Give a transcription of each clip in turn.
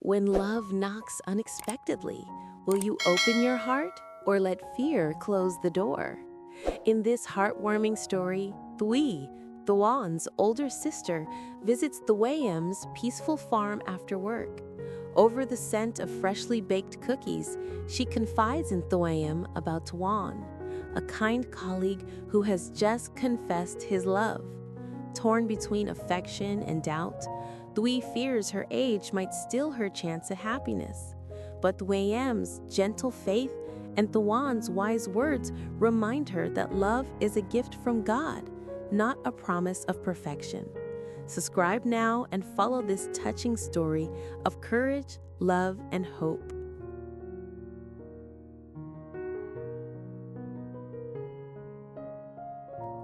When love knocks unexpectedly, will you open your heart or let fear close the door? In this heartwarming story, Tuan's older sister, visits Thuayam's peaceful farm after work. Over the scent of freshly baked cookies, she confides in Thuayam about Tuan, a kind colleague who has just confessed his love. Torn between affection and doubt, Thuy fears her age might steal her chance at happiness. But Thuayam's gentle faith and Thuan's wise words remind her that love is a gift from God, not a promise of perfection. Subscribe now and follow this touching story of courage, love, and hope.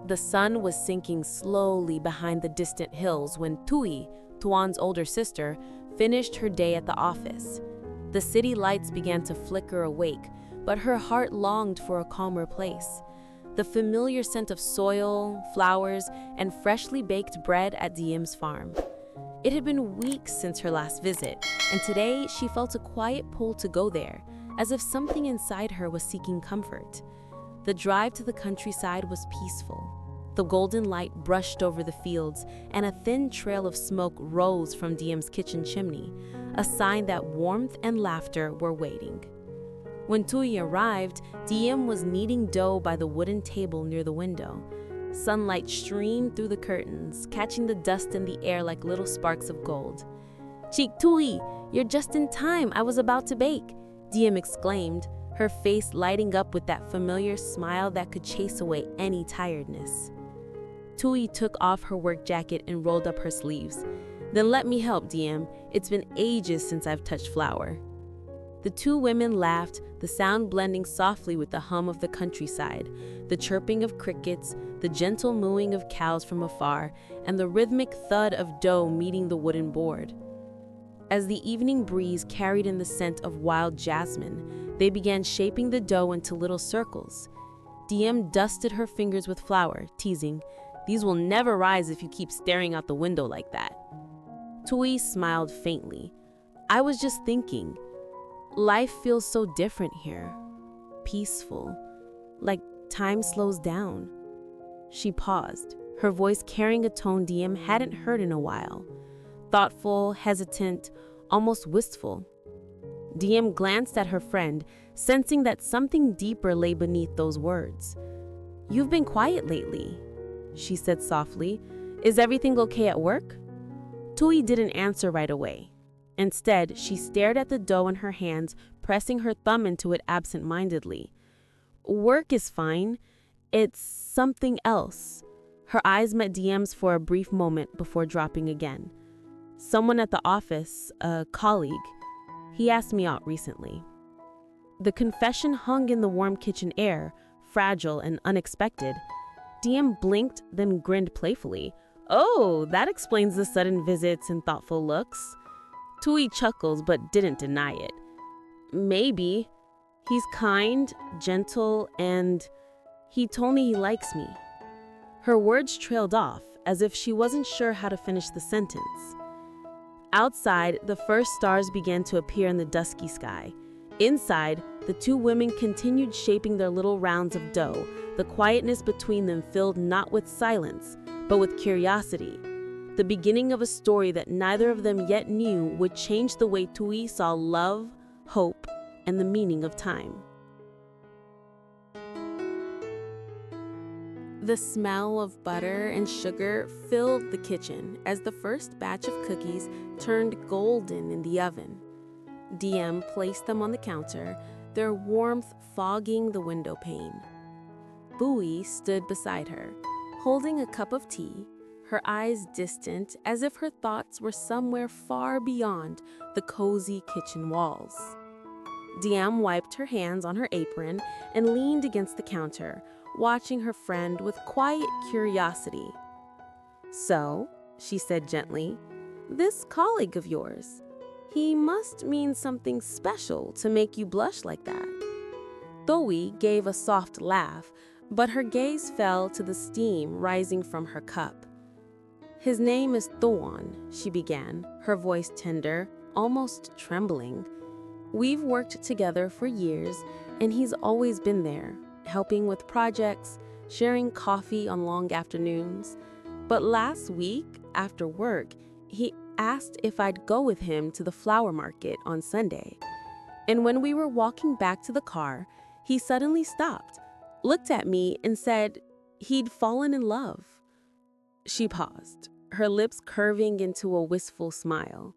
The sun was sinking slowly behind the distant hills when Tuan's older sister, finished her day at the office. The city lights began to flicker awake, but her heart longed for a calmer place. The familiar scent of soil, flowers, and freshly baked bread at Diem's farm. It had been weeks since her last visit, and today she felt a quiet pull to go there, as if something inside her was seeking comfort. The drive to the countryside was peaceful. The golden light brushed over the fields, and a thin trail of smoke rose from Diem's kitchen chimney, a sign that warmth and laughter were waiting. When Tuan arrived, Diem was kneading dough by the wooden table near the window. Sunlight streamed through the curtains, catching the dust in the air like little sparks of gold. "Cheek Tuan, you're just in time, I was about to bake," Diem exclaimed, her face lighting up with that familiar smile that could chase away any tiredness. Tuan took off her work jacket and rolled up her sleeves. "Then let me help, Diem. It's been ages since I've touched flour." The two women laughed, the sound blending softly with the hum of the countryside, the chirping of crickets, the gentle mooing of cows from afar, and the rhythmic thud of dough meeting the wooden board. As the evening breeze carried in the scent of wild jasmine, they began shaping the dough into little circles. Diem dusted her fingers with flour, teasing, "These will never rise if you keep staring out the window like that." Tuan smiled faintly. "I was just thinking, life feels so different here. Peaceful. Like time slows down." She paused, her voice carrying a tone Diem hadn't heard in a while. Thoughtful, hesitant, almost wistful. Diem glanced at her friend, sensing that something deeper lay beneath those words. "You've been quiet lately," she said softly. "Is everything okay at work?" Tuan didn't answer right away. Instead, she stared at the dough in her hands, pressing her thumb into it absent-mindedly. "Work is fine. It's something else." Her eyes met Diem's for a brief moment before dropping again. "Someone at the office, a colleague. He asked me out recently." The confession hung in the warm kitchen air, fragile and unexpected. Diem blinked, then grinned playfully. "Oh, that explains the sudden visits and thoughtful looks." Tuan chuckled but didn't deny it. "Maybe. He's kind, gentle, and he told me he likes me." Her words trailed off, as if she wasn't sure how to finish the sentence. Outside, the first stars began to appear in the dusky sky. Inside, the two women continued shaping their little rounds of dough, the quietness between them filled not with silence, but with curiosity. The beginning of a story that neither of them yet knew would change the way Tuan saw love, hope, and the meaning of time. The smell of butter and sugar filled the kitchen as the first batch of cookies turned golden in the oven. Diem placed them on the counter, their warmth fogging the window pane. Tuan stood beside her, holding a cup of tea, her eyes distant as if her thoughts were somewhere far beyond the cozy kitchen walls. Diem wiped her hands on her apron and leaned against the counter, watching her friend with quiet curiosity. "So," she said gently, "this colleague of yours, he must mean something special to make you blush like that." Tuan gave a soft laugh, but her gaze fell to the steam rising from her cup. "His name is Tuan," she began, her voice tender, almost trembling. We've worked together for years, and he's always been there, helping with projects, sharing coffee on long afternoons. But last week, after work, he asked if I'd go with him to the flower market on Sunday. And when we were walking back to the car, he suddenly stopped, looked at me, and said he'd fallen in love. She paused, her lips curving into a wistful smile.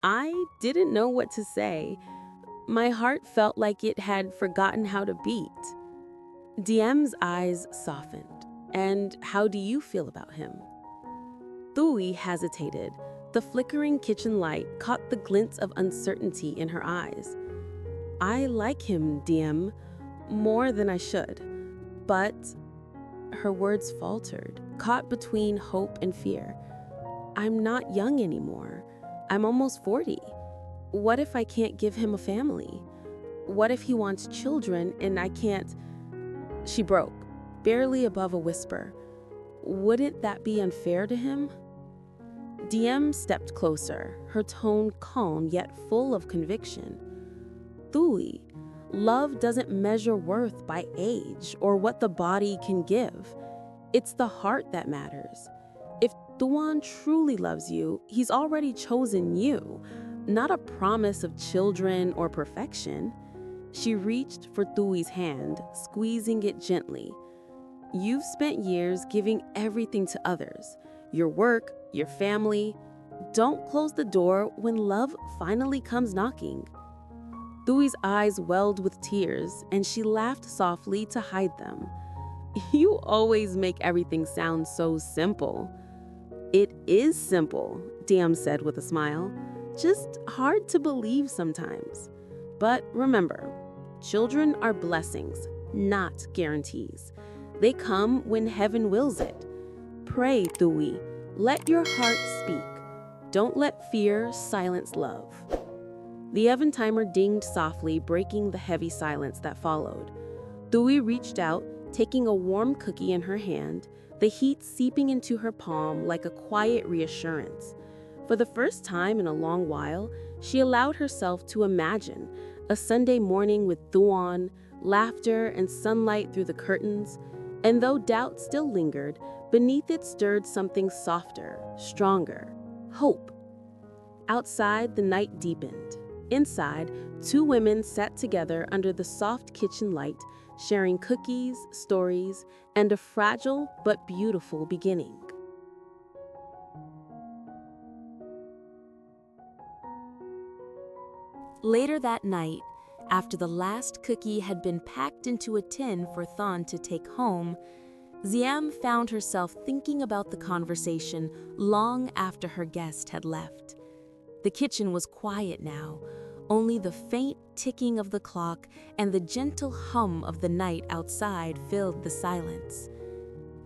I didn't know what to say. My heart felt like it had forgotten how to beat. Diem's eyes softened. And how do you feel about him? Tui hesitated. The flickering kitchen light caught the glint of uncertainty in her eyes. I like him, Diem, more than I should. But her words faltered, caught between hope and fear. I'm not young anymore. I'm almost 40. What if I can't give him a family? What if he wants children and I can't? She broke, barely above a whisper. Wouldn't that be unfair to him? Diem stepped closer, her tone calm yet full of conviction. Tui, love doesn't measure worth by age or what the body can give. It's the heart that matters. If Tuan truly loves you, he's already chosen you, not a promise of children or perfection. She reached for Tui's hand, squeezing it gently. You've spent years giving everything to others, your work, your family. Don't close the door when love finally comes knocking. Tui's eyes welled with tears, and she laughed softly to hide them. You always make everything sound so simple. It is simple, Diem said with a smile. Just hard to believe sometimes. But remember, children are blessings, not guarantees. They come when heaven wills it. Pray, Tui. Let your heart speak. Don't let fear silence love. The oven timer dinged softly, breaking the heavy silence that followed. Tui reached out, taking a warm cookie in her hand, the heat seeping into her palm like a quiet reassurance. For the first time in a long while, she allowed herself to imagine a Sunday morning with Tuan, laughter and sunlight through the curtains, and though doubt still lingered, beneath it stirred something softer, stronger, hope. Outside, the night deepened. Inside, two women sat together under the soft kitchen light, sharing cookies, stories, and a fragile but beautiful beginning. Later that night, after the last cookie had been packed into a tin for Tuan to take home, Diem found herself thinking about the conversation long after her guest had left. The kitchen was quiet now, only the faint ticking of the clock and the gentle hum of the night outside filled the silence.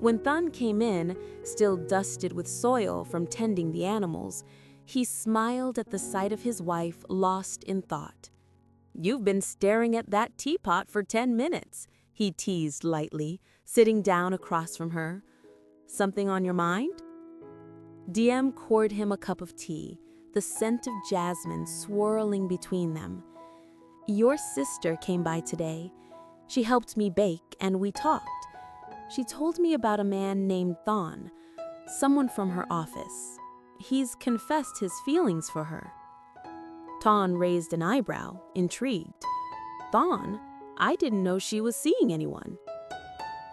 When Tuan came in, still dusted with soil from tending the animals, he smiled at the sight of his wife, lost in thought. "You've been staring at that teapot for 10 minutes," he teased lightly, sitting down across from her. "Something on your mind?" Diem poured him a cup of tea, the scent of jasmine swirling between them. "Your sister came by today. She helped me bake, and we talked. She told me about a man named Tuan, someone from her office. He's confessed his feelings for her." Tuan raised an eyebrow, intrigued. "Tuan? I didn't know she was seeing anyone."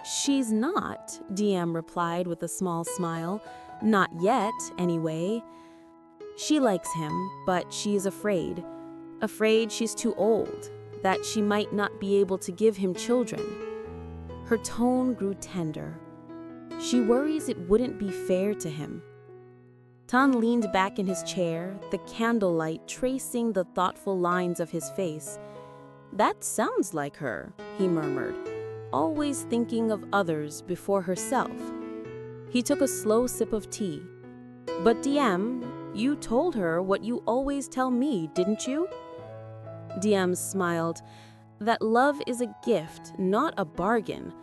"She's not," Diem replied with a small smile. "Not yet, anyway. She likes him, but she is afraid. Afraid she's too old, that she might not be able to give him children." Her tone grew tender. "She worries it wouldn't be fair to him." Tuan leaned back in his chair, the candlelight tracing the thoughtful lines of his face. "That sounds like her," he murmured, "always thinking of others before herself." He took a slow sip of tea. "But Diem, you told her what you always tell me, didn't you?" Diem smiled. "That love is a gift, not a bargain.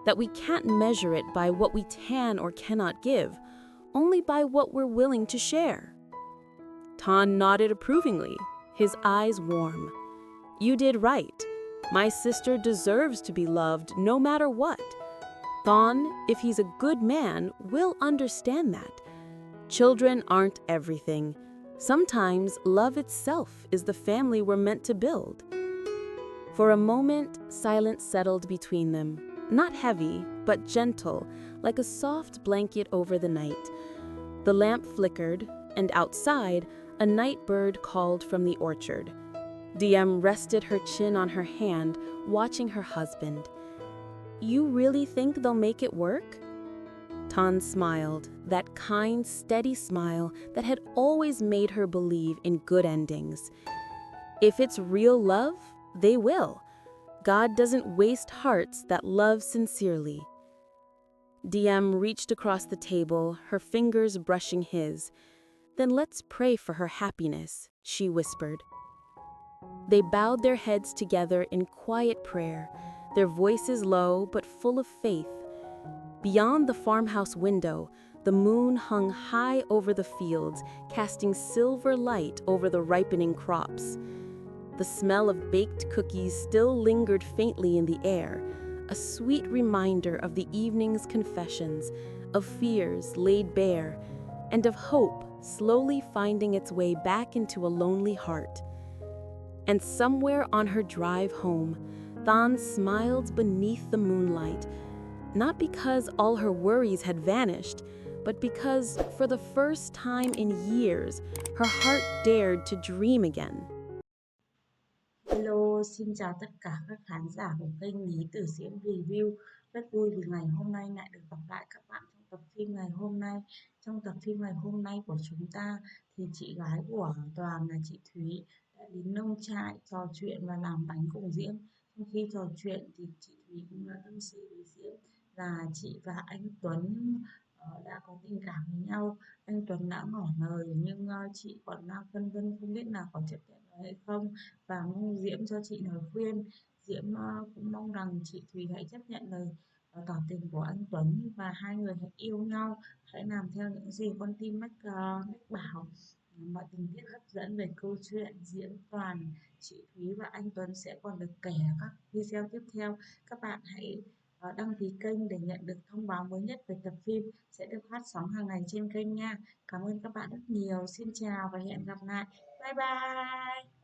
That we can't measure it by what we can or cannot give, only by what we're willing to share." Tuan nodded approvingly, his eyes warm. You did right. My sister deserves to be loved no matter what. Tuan, if he's a good man, will understand that. Children aren't everything. Sometimes love itself is the family we're meant to build. For a moment, silence settled between them, not heavy, but gentle, like a soft blanket over the night. The lamp flickered, and outside, a night bird called from the orchard. Diem rested her chin on her hand, watching her husband. You really think they'll make it work? Tan smiled, that kind, steady smile that had always made her believe in good endings. If it's real love, they will. God doesn't waste hearts that love sincerely. Diem reached across the table, her fingers brushing his. Then let's pray for her happiness, she whispered. They bowed their heads together in quiet prayer, their voices low but full of faith. Beyond the farmhouse window, the moon hung high over the fields, casting silver light over the ripening crops. The smell of baked cookies still lingered faintly in the air, a sweet reminder of the evening's confessions, of fears laid bare, and of hope slowly finding its way back into a lonely heart. And somewhere on her drive home, Than smiled beneath the moonlight, not because all her worries had vanished, but because, for the first time in years, her heart dared to dream again. Hello, xin chào tất cả các khán giả của kênh Lý Tử Diễm Review. Rất vui vì ngày hôm nay lại được gặp lại các bạn trong tập phim ngày hôm nay. Trong tập phim ngày hôm nay của chúng ta thì chị gái của Toàn là chị Thúy đã đến nông trại trò chuyện và làm bánh cùng Diễm. Trong khi trò chuyện thì chị Thúy cũng đã tâm sự với Diễm là chị và anh Tuấn đã có tình cảm với nhau. Anh Tuấn đã ngỏ lời nhưng chị còn đang phân vân không biết là có chấp nhận hay không, và mong Diễm cho chị lời khuyên. Diễm cũng mong rằng chị Thùy hãy chấp nhận lời tỏ tình của anh Tuấn và hai người hãy yêu nhau, hãy làm theo những gì con tim mách bảo. Mọi tình tiết hấp dẫn về câu chuyện Diễm, Toàn, chị Thúy và anh Tuấn sẽ còn được kể ở các video tiếp theo. Các bạn hãy đăng ký kênh để nhận được thông báo mới nhất về tập phim sẽ được phát sóng hàng ngày trên kênh nha. Cảm ơn các bạn rất nhiều. Xin chào và hẹn gặp lại. Bye bye.